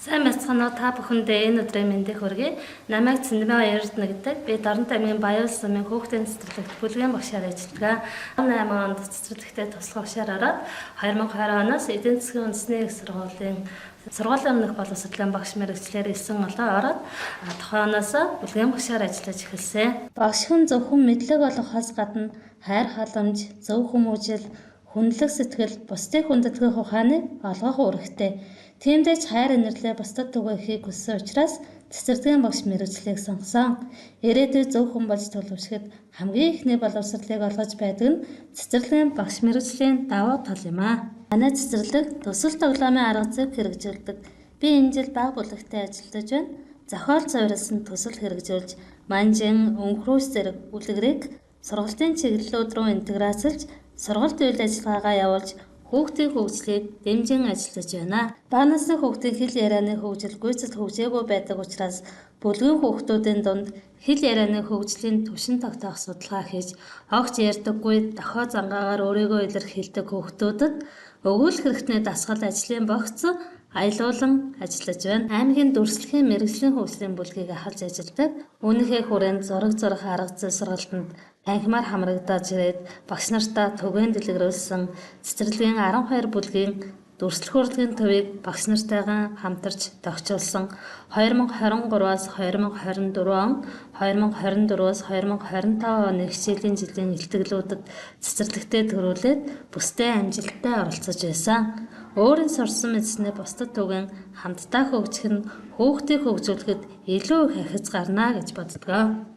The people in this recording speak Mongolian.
Сайн байцгаана уу та бүхэндээ энэ өдрийн мэндийг хүргэе. Намайг Цэндмээ Эрдэнэ гэдэг. Би Дорнот аймгийн Баян сумын хүүхдийн цэцэрлэгт бүлгийн багшаар ажилладаг. 18 онд цэцэрлэгтээ туслах багшаар ороод 2020 оноос эдийн засгийн үндэсний их сургуулийн сургуулийн өмнөх боловсролын багш мэргэжлэр 9 олоо ороод тухайноос бүлгийн багшаар ажиллаж эхэлсэн. Багш хүн зөвхөн мэдлэг олгохоос гадна хайр халамж, зөв хүмүүжил, хүндлэх сэтгэл, бусдыг хүндэтгэх ухааныг олгох үүрэгтэй. Тиймдээ ч хайр инэрлээ бусдад түгээхийг хүссэн учраас цэцэрлэгийн багш мэргэжлийг сонгосон. Ирээдүйд зөв хүн болж төлөвшөхөд хамгийн ихний боловсролыг олгож байдаг нь цэцэрлэгийн багш мэргэжлийн давуу тал юм аа. Манай цэцэрлэг төсөл тоглоомын арга зүйг хэрэгжүүлдэг. Би энэ жил бага бүлэгтээ ажиллаж байна. Зохиол суурилсан төсөл хэрэгжүүлж, манжин, өнхрөөс зэрэг үлгэрийг сургалтын чиглэлүүд рүү интеграцлж, сургалт үйл ажиллагаагаа явуулж хүүхдийн хөгжлийг дэмжин ажиллаж байна. Бага насны хүүхдийн хэл ярианы хөгжил гүйцэд хөгжөөгүй байдаг учраас бүлгийн хүүхдүүдийн дунд хэл ярианы хөгжлийн түвшин тогтоох судалгаа хийж, огт ярьдаггүй дохио зангаагаар өөрийгөө илэрхийлдэг хүүхдүүдэд өгүүлэх хэрэгтний дасгал ажлын багц аялуулан ажиллаж байна. Аймгийн дүрслэхийн мэргэжлийн хөгжлийн бүлгийг ахалж ажилладаг. Үүнийхээ хүрээнд зураг зурах арга зүй сургалтанд танхимаар хамрагдаж ирээд багш нартаа түгээн дэлгэрүүлсэн цэцэрлэгийн 12 бүлгийн дүрслэх урлагийн төвийг багш нартайгаа хамтарч тогтчулсан 2023-аас 2024 он, 2024-аас 2025 оны хичээлийн жилийн илтгэлүүдэд цэцэрлэгтээ төрүүлээд бүстэй амжилттай оролцож байсан. Өөрийн сурсан мэдснээ бусдад түгэн хамтдаа хөгжих нь хүүхдийг хөгжүүлэхэд илүү их ахиц гарна гэж боддог.